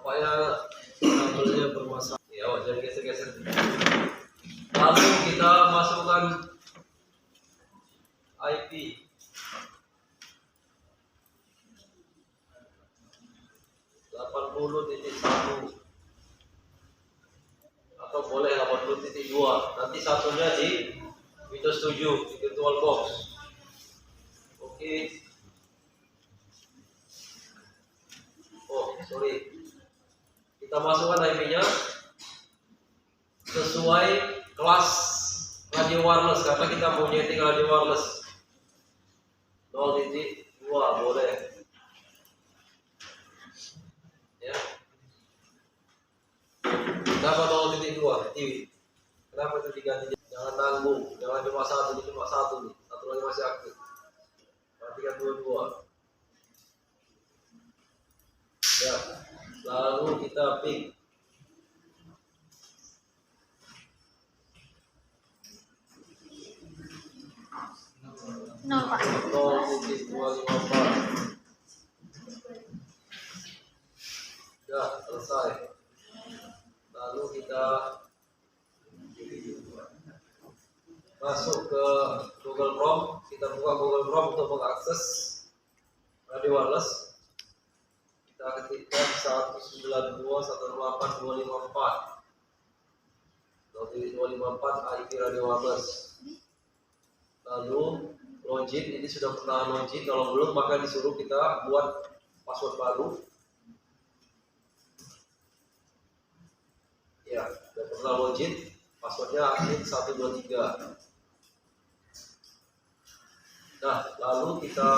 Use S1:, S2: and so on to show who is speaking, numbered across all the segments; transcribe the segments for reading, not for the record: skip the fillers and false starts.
S1: nampaknya kabelnya bermasalah. Ya, jangan geser-geser. Lalu kita masukkan IP. .80.1 atau boleh 80.2. Nanti satunya di Windows 7 di VirtualBox. Oke. Oh, sorry. Kita masukkan IP-nya sesuai kelas radio wireless karena kita mau nyeting radio wireless. 0.2 boleh. Ya. Kenapa 0.2? Kenapa itu diganti? Jangan nanggung, jangan cuma satu, ini cuma satu nih. Satu lagi masih aktif. Perhatikan dua-dua. Ya. Lalu kita pick.
S2: No, Pak.
S1: 0.254. Ya, selesai. Lalu kita masuk ke Google Chrome. Kita buka Google Chrome untuk mengakses radio wireless. Kita ketikkan 192.168.254. 254 IP radio wireless. Lalu login, ini sudah pernah login. Kalau belum maka disuruh kita buat password baru. Ya, sudah pernah login. Passwordnya admin 123. Nah, lalu kita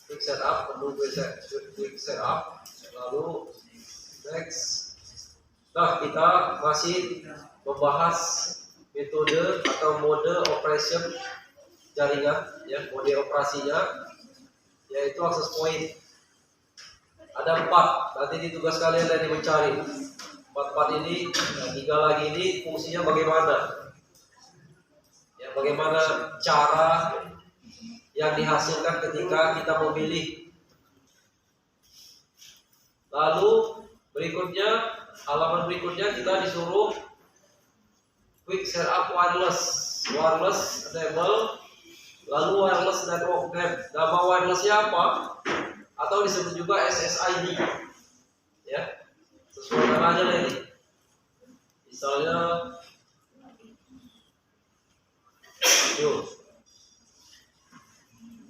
S1: klik setup, menu klik setup, lalu next. Nah, kita masih membahas metode atau mode operation jaringan, ya, mode operasinya yaitu access point. Ada 4, nanti di tugas kalian tadi mencari 4 ini, 3 lagi ini fungsinya bagaimana, ya, bagaimana cara yang dihasilkan ketika kita memilih. Lalu berikutnya, halaman berikutnya kita disuruh quick setup wireless enable, lalu wireless network name. Nama wirelessnya apa? Atau disebut juga SSID, ya, sesuai namanya ini. Misalnya,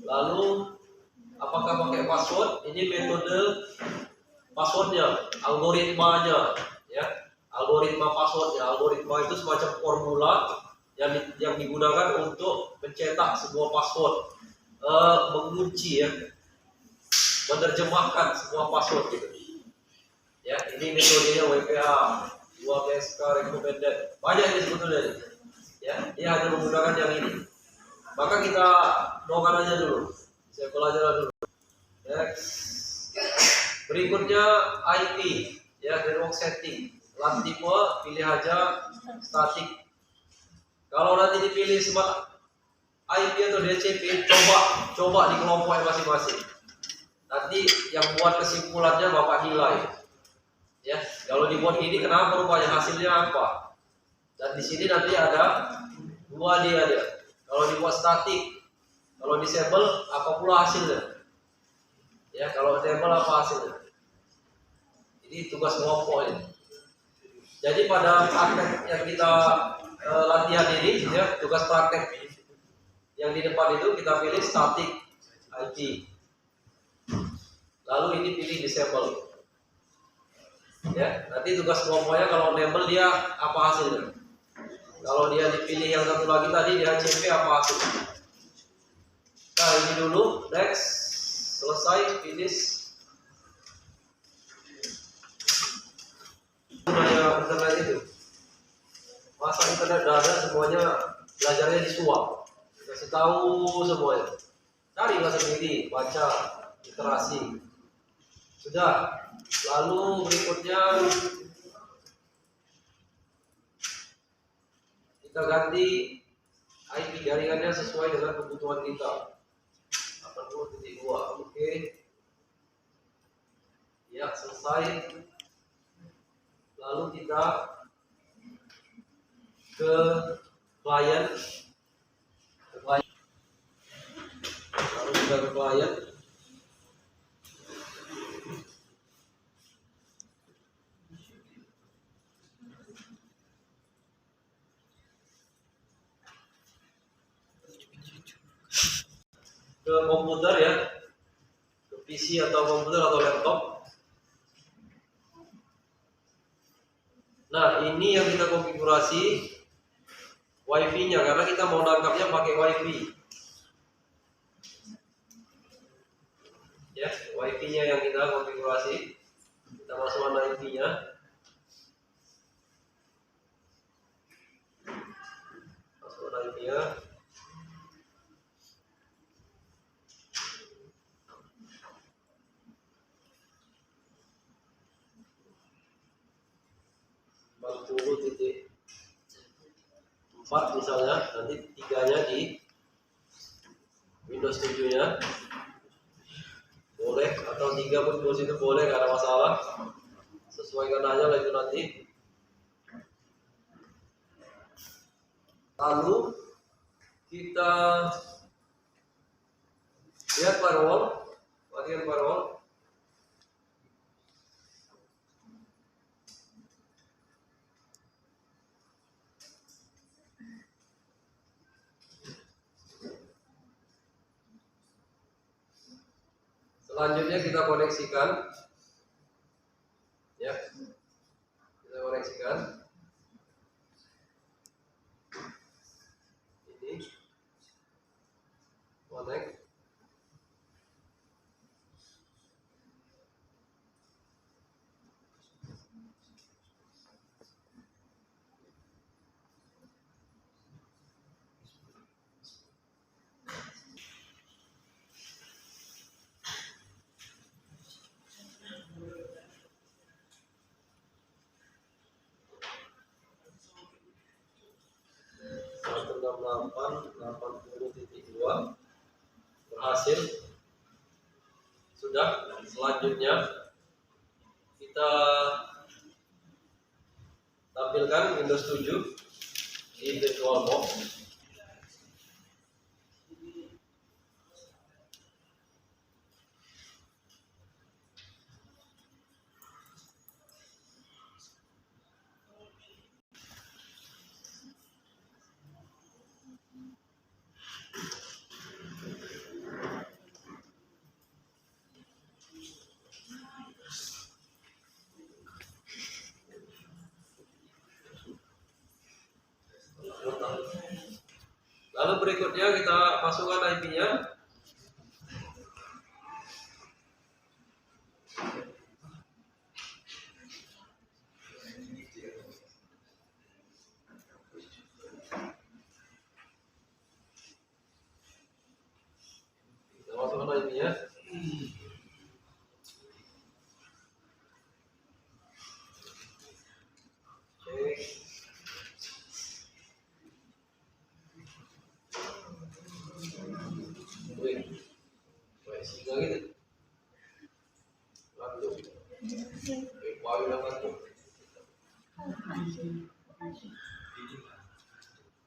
S1: lalu apakah pakai password? Ini metode passwordnya, algoritmanya, ya. Algoritma passwordnya, algoritma itu semacam formula yang digunakan untuk mencetak sebuah password, mengunci, ya, menerjemahkan sebuah password gitu. Ya, ini metodenya WPA, 2PSK recommended. Banyak ini sebetulnya. Ya, dia hanya menggunakan yang ini. Maka kita doakan aja dulu. Saya belajar dulu. Next. Berikutnya IP, ya, network setting. LAN tipe pilih aja static. Kalau nanti dipilih smart IP atau DCP, coba di kelompok masing-masing. Nanti yang buat kesimpulannya Bapak nilai. Ya, kalau dibuat ini kenapa rupanya hasilnya apa? Dan di sini nanti ada 2 dia. Kalau dibuat static, kalau disable apa pula hasilnya? Ya, kalau disable apa hasilnya? Ini tugas kelompok ini. Jadi pada praktek yang kita latihan ini, ya, tugas praktek yang di depan itu kita pilih static IP. Lalu ini pilih disable. Ya, nanti tugas kelompoknya kalau enable dia apa hasilnya? Kalau dia dipilih yang satu lagi tadi dia CP apa hasilnya? Nah, ini dulu, next, selesai, finish. Gunanya internet itu, masa internet udah ada semuanya, belajarnya disuap, kasih tahu semuanya. Carilah sendiri, baca, literasi. Sudah. Lalu berikutnya kita ganti IP jaringannya sesuai dengan kebutuhan kita. 80.2, oke. Ya, selesai. Lalu kita ke klien. Lalu kita ke klien. Ke komputer ya, ke PC atau komputer atau laptop. Nah, ini yang kita konfigurasi WiFi-nya karena kita mau nangkapnya pakai WiFi. Ya, WiFi-nya yang kita konfigurasi. Kita masukkan WiFi-nya. Masukkan WiFi-nya. Titik 4 misalnya, nanti 3-nya di Windows 7-nya boleh, atau 3 pun positif boleh, gak ada masalah, sesuaikan aja lah itu nanti. Lalu kita lihat firewall, matikan firewall. Selanjutnya kita koneksikan, ya, kita koneksikan ini, connect. Berhasil. Sudah. Selanjutnya kita tampilkan Windows 7 di VirtualBox. Lalu berikutnya kita masukkan IP-nya. Kita masukkan IP-nya.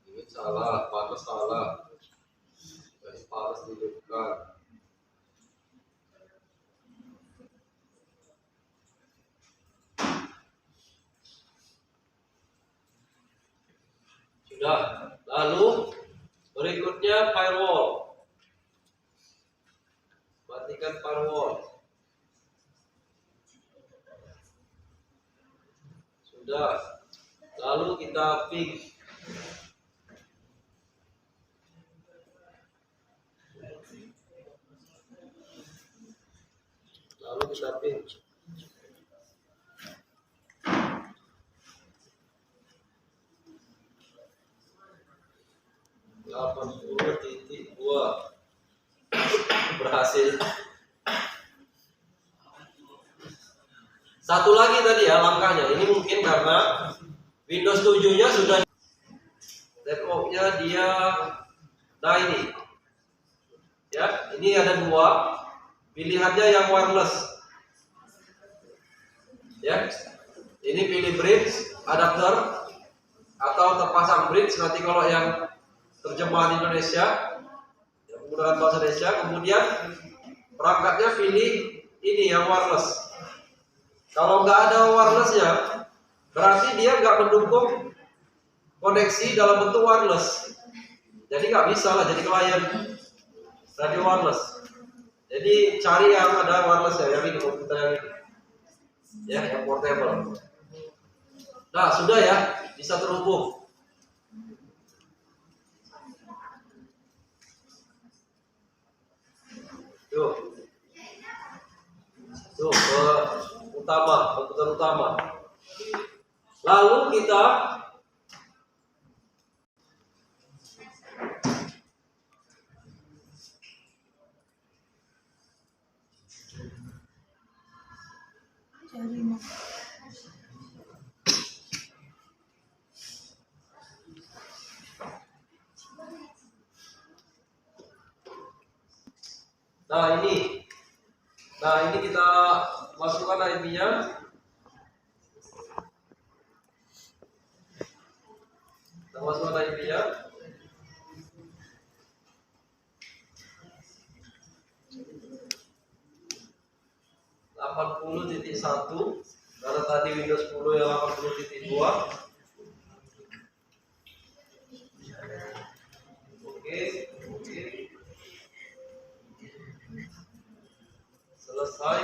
S1: Ini salah, panas salah. Garis panas dihidupkan. Sudah. Lalu berikutnya firewall. Matikan firewall. Sudah. Lalu kita ping. Lalu kita ping. Berhasil. Satu lagi tadi ya langkahnya. Ini mungkin karena Windows 7-nya sudah network-nya dia, nah ini ya, ini ada dua pilihannya yang wireless. Ini pilih bridge, adapter, atau terpasang bridge. Nanti kalau yang terjemahan Indonesia, yang menggunakan bahasa Indonesia, kemudian perangkatnya pilih ini yang wireless. Kalau nggak ada wirelessnya, berarti dia nggak mendukung koneksi dalam bentuk wireless. Jadi nggak bisa lah jadi klien radio wireless. Jadi cari yang ada wireless ya, yang ini komputer yang ini, ya yang portable. Nah sudah ya, bisa terhubung. Tuh, ke utama, komputer utama. Lalu kita Nah ini kita masukkan IP-nya. Kita masukkan IP-nya. .80.1 karena tadi Windows 10 yang 80.2. Oke. Selesai.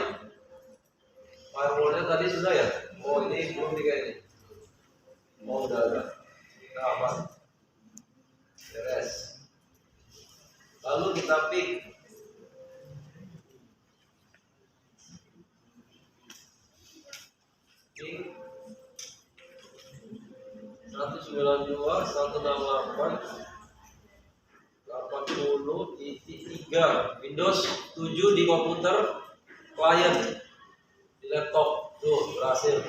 S1: Firewallnya tadi sudah ya? Oh ini belum kayaknya. Oh udah. Nah, aman. Beres. Lalu kita pick 192.168.80.3 Windows 7 di komputer klien di laptop. Tuh berhasil.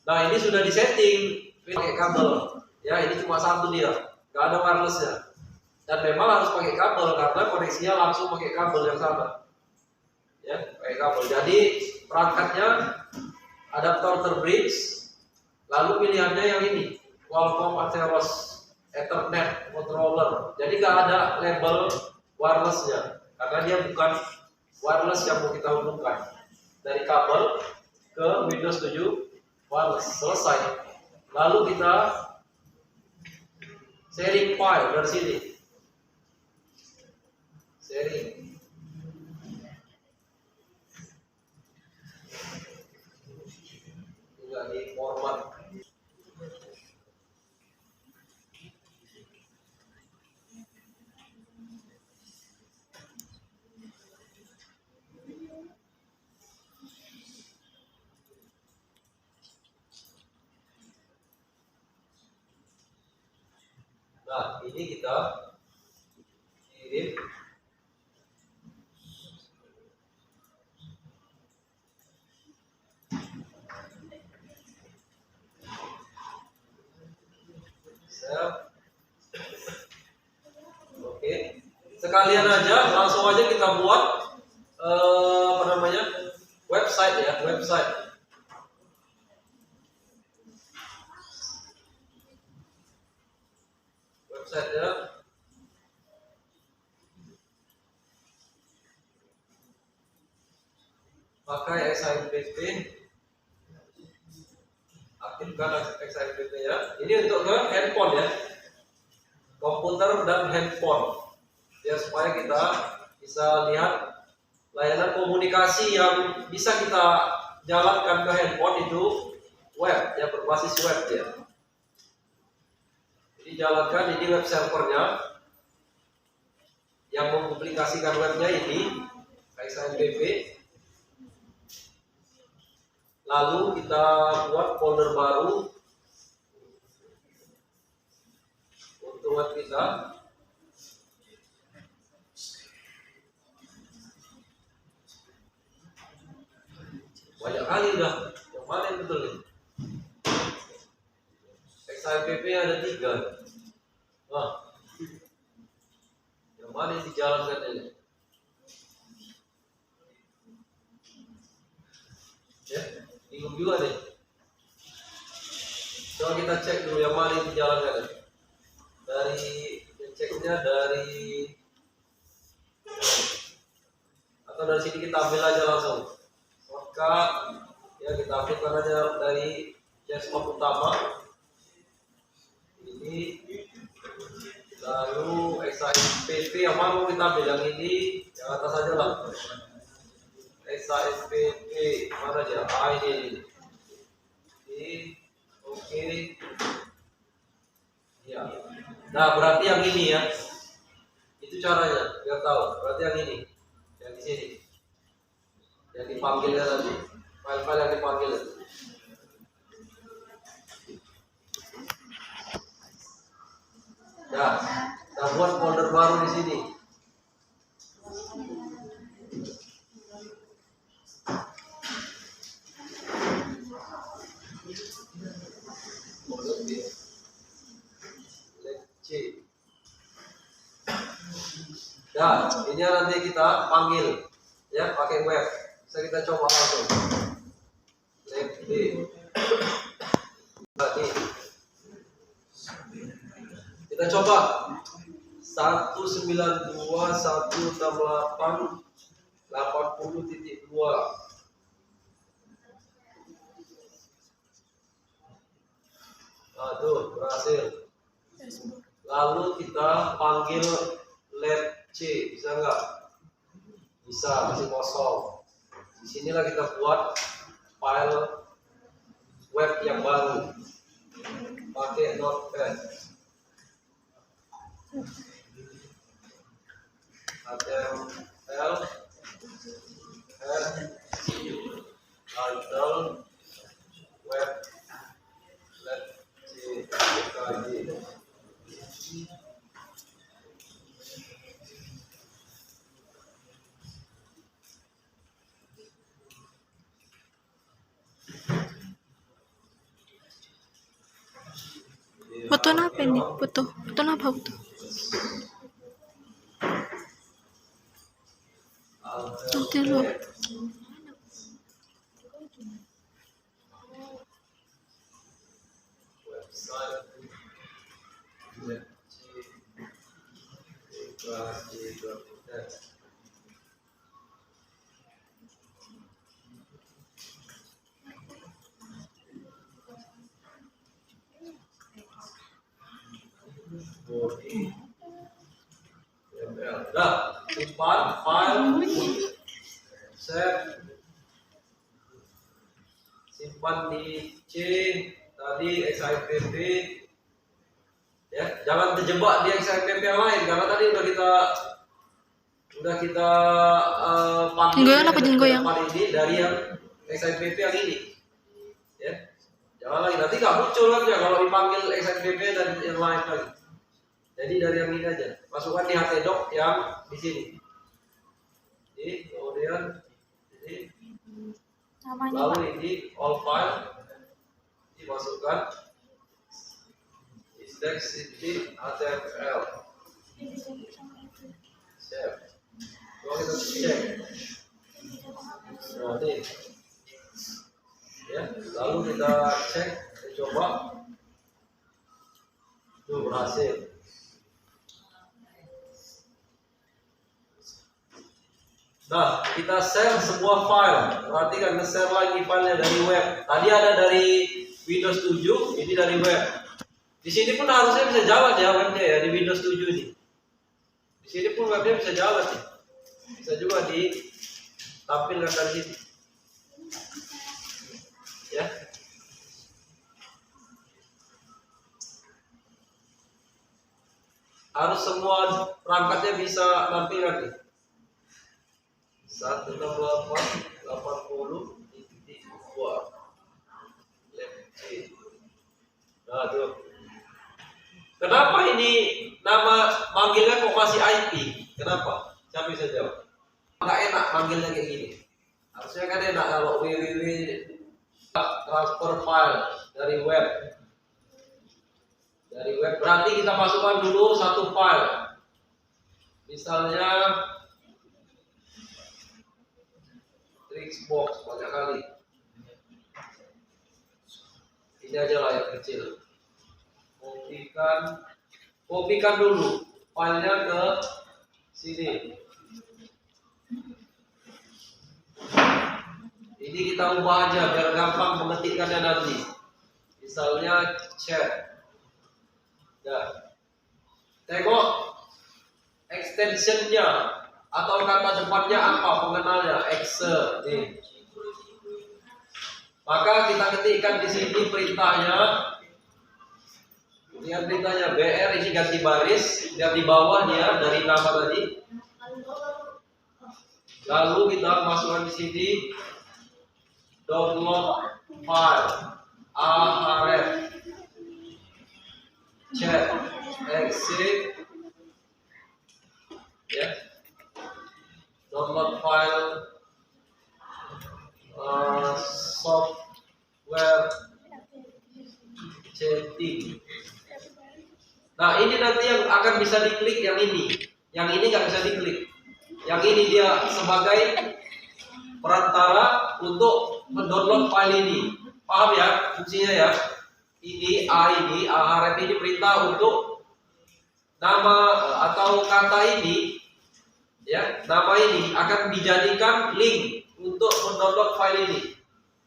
S1: Nah ini sudah disetting pakai kabel ya, ini cuma satu dia, nggak ada wirelessnya, dan memang harus pakai kabel karena koneksinya langsung pakai kabel yang sama ya, pakai kabel. Jadi perangkatnya adaptor terbridge, lalu pilihannya yang ini Qualcomm Atheros Ethernet controller. Jadi nggak ada label wirelessnya karena dia bukan wireless yang mau kita hubungkan dari kabel ke Windows 7 wireless. Selesai. Lalu kita sharing file dari sini. Sharing. Tinggal di format. Nah, ini kita kirim. Oke. Sekalian aja, langsung aja kita buat website ya, website. Website-nya pakai XAMPP, aktifkan XAMPP ya. Ini untuk ke handphone ya, komputer dan handphone ya, supaya kita bisa lihat layanan komunikasi yang bisa kita jalankan ke handphone itu web ya, berbasis web ya. Jadi jalankan ini web servernya yang mempublikasikan webnya ini XAMPP. Lalu kita buat folder baru untuk web kita. Banyak kali udah, yang mana yang betul ini? XAMPP ada 3. Nah, yang mana yang dijalankan ini? Ya, bingung juga deh. Coba kita cek dulu yang mana yang dijalankan. Dari ceknya dari atau dari sini kita ambil aja langsung. Maka ya kita ambilkan aja dari dashboard utama ini, lalu SASPP yang mana mau kita ambil, yang ini yang atas aja lah. SASPP mana aja? Ini oke. Ya. Nah berarti yang ini ya, itu caranya biar tahu. Berarti yang ini, yang di sini, yang dipanggilnya tadi, file-file yang dipanggil. Ya, kita buat folder baru di sini. Ya, ini nanti kita panggil ya pakai web. Bisa kita coba langsung. Lab D. Kita coba 192.168.80.2. Aduh, berhasil. Lalu kita panggil lab C, bisa nggak? Bisa, masih kosong. Di sinilah kita buat file web yang baru pakai Notepad. HTML title web lab C KJ.
S2: Foto apa ini? Foto apa foto? Nanti lo.
S1: Nah, simpan file, save, simpan di C tadi XIPP. Ya, jangan terjebak di XIPP yang lain karena tadi udah kita panggil ini dari yang XIPP yang ini. Ya, jangan lagi, nanti nggak muncul lagi ya kalau dipanggil XIPP dan yang lain lagi. Jadi dari yang ini aja, masukkan di htdoc yang di sini. Jadi kemudian ini, lalu ini all file dimasukkan index.html. Save. Coba kita cek. Nah, ini. Ya, lalu kita cek, kita coba. Tuh berhasil. Nah, kita share sebuah file. Perhatikan, nge-share lagi filenya dari web. Tadi ada dari Windows 7, ini dari web. Di sini pun harusnya bisa jalan ya webnya ya, di Windows 7 ini. Di sini pun webnya bisa jalan ya. Bisa juga ditampilkan dari sini. Ya. Harus semua perangkatnya bisa nampilkan nih. 168.80.2. Nah tuh. Kenapa ini nama manggilnya kok masih IP? Kenapa? Siapa bisa jawab? Nggak enak manggilnya kayak gini. Harusnya kan enak kalau www transfer file dari web. Dari web berarti kita masukkan dulu satu file. Misalnya Xbox banyak kali. Ini aja lah yang kecil. Kopikan dulu filenya ke sini. Ini kita ubah aja biar gampang mengetikkannya nanti. Misalnya chat. Ya. Tengok extensionnya atau kata depannya apa pengenalnya. Excel. Nih. Maka kita ketikkan di sini perintahnya. Lihat perintahnya BR ini ganti baris dan di bawah dia dari nama tadi. Lalu kita masukkan di sini download file ahref chat exit ya, download file software chatting. Nah ini nanti yang akan bisa diklik yang ini nggak bisa diklik. Yang ini dia sebagai perantara untuk mendownload file ini. Paham ya fungsinya ya? Ini ahref ini perintah untuk nama atau kata ini ya, nama ini akan dijadikan link untuk mendownload file ini.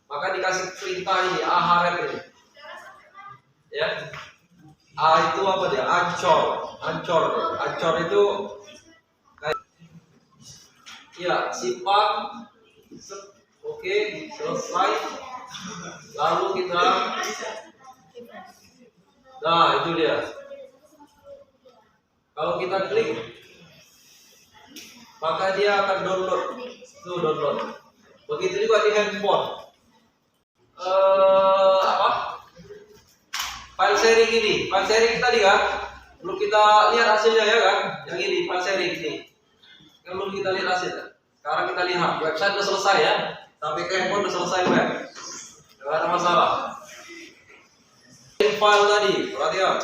S1: Maka dikasih perintah ini ahref ini. Ya. Itu apa dia? Ancor itu ya, simpan. Oke, selesai. Lalu kita, nah itu dia. Kalau kita klik, maka dia akan download. Tuh download. Begitu juga di handphone. File sharing ini, file sharing tadi kan, belum kita lihat hasilnya ya kan? Yang ini file sharing ini, kan belum kita lihat hasilnya. Sekarang kita lihat website udah selesai ya, sampai ke handphone udah selesai web, nggak ada masalah. File tadi, perhatikan.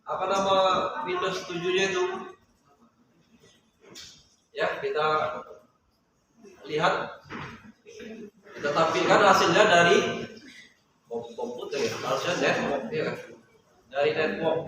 S1: Apa nama Windows 7-nya itu? Ya, kita lihat, kita tampilkan hasilnya dari komputer ya, harusnya network ya kan? Dari network